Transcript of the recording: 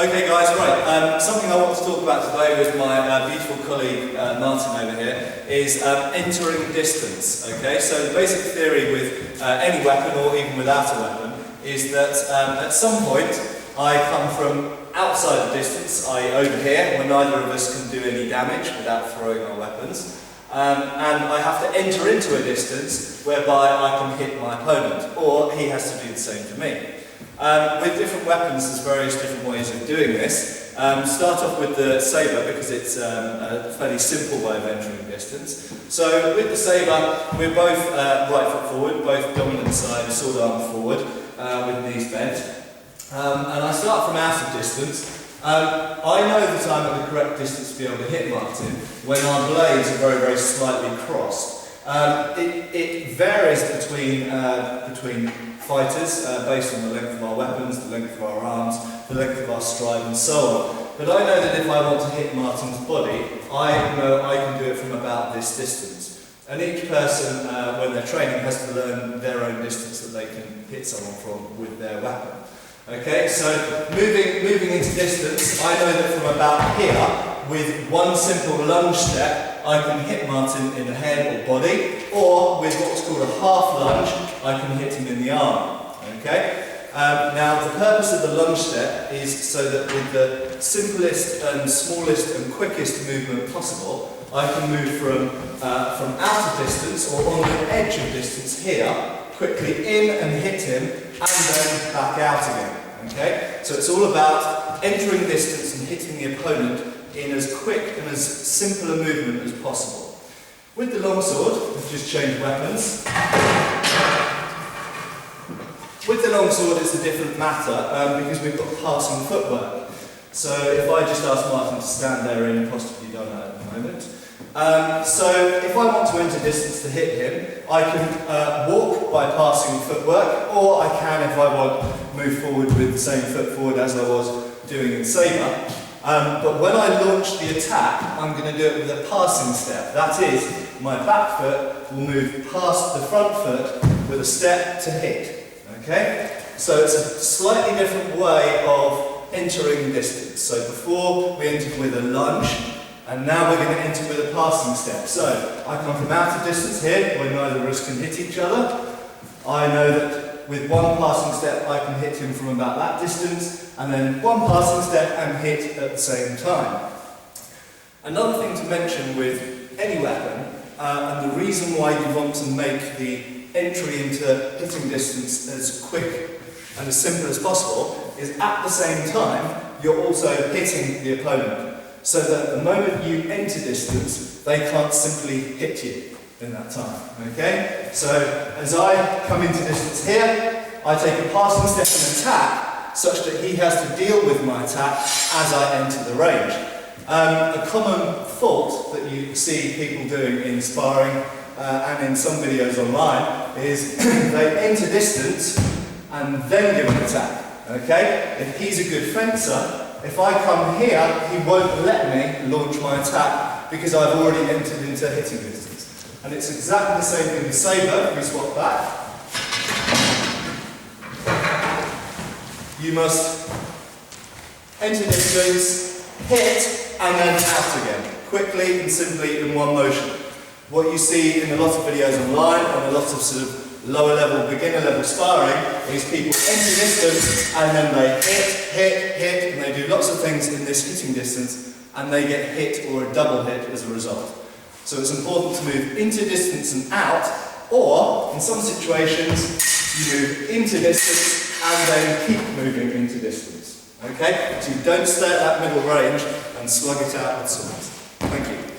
Okay guys, right, something I want to talk about today with my beautiful colleague Martin over here is entering distance. Okay, so the basic theory with any weapon or even without a weapon is that at some point I come from outside the distance, i.e. over here, where neither of us can do any damage without throwing our weapons, and I have to enter into a distance whereby I can hit my opponent, or he has to do the same to me. With different weapons, there's various different ways of doing this. Start off with the sabre because it's a fairly simple way of entering distance. So with the sabre, we're both right foot forward, both dominant side, sword arm forward, with knees bent. And I start from out of distance. I know that I'm at the correct distance to be able to hit Martin when our blades are very, very slightly crossed. It varies between fighters based on the length of our weapons, the length of our arms, the length of our stride and so on. But I know that if I want to hit Martin's body, I know I can do it from about this distance. And each person, when they're training, has to learn their own distance that they can hit someone from with their weapon. Okay, so moving into distance, I know that from about here, with one simple lunge step, I can hit Martin in the head or body, or with what's called a half lunge, I can hit him in the arm. Okay? Now, the purpose of the lunge step is so that with the simplest and smallest and quickest movement possible, I can move from out of distance or on the edge of distance here, quickly in and hit him, and then back out again. Okay? So it's all about entering distance and hitting the opponent in as quick and as simple a movement as possible. With the longsword, we've just changed weapons. With the longsword it's a different matter because we've got passing footwork. So if I just ask Martin to stand there in apostrophe done at the moment. So if I want to enter distance to hit him, I can walk by passing footwork, or I can, if I want, move forward with the same foot forward as I was doing in sabre. But when I launch the attack, I'm going to do it with a passing step. That is, my back foot will move past the front foot with a step to hit. Okay? So it's a slightly different way of entering distance. So before we entered with a lunge, and now we're going to enter with a passing step. So I come from out of distance here, where neither of us can hit each other. I know that with one passing step I can hit him from about that distance, and then one passing step and hit at the same time. Another thing to mention with any weapon, and the reason why you want to make the entry into hitting distance as quick and as simple as possible, is at the same time you're also hitting the opponent. So that the moment you enter distance, they can't simply hit you in that time. Okay? So as I come into distance here, I take a passing step and attack, such that he has to deal with my attack as I enter the range. A common fault that you see people doing in sparring and in some videos online is they enter distance and then give an attack. Okay? If he's a good fencer, if I come here, he won't let me launch my attack because I've already entered into hitting distance. And it's exactly the same thing with sabre. If we swap back, you must enter distance, hit, and then out again, quickly and simply in one motion. What you see in a lot of videos online and a lot of sort of lower level, beginner level sparring is people enter distance and then they hit, and they do lots of things in this hitting distance and they get hit or a double hit as a result. So it's important to move into distance and out, or in some situations you move into distance and then keep moving into distance. Okay? So you don't stay at that middle range and slug it out with swords. Thank you.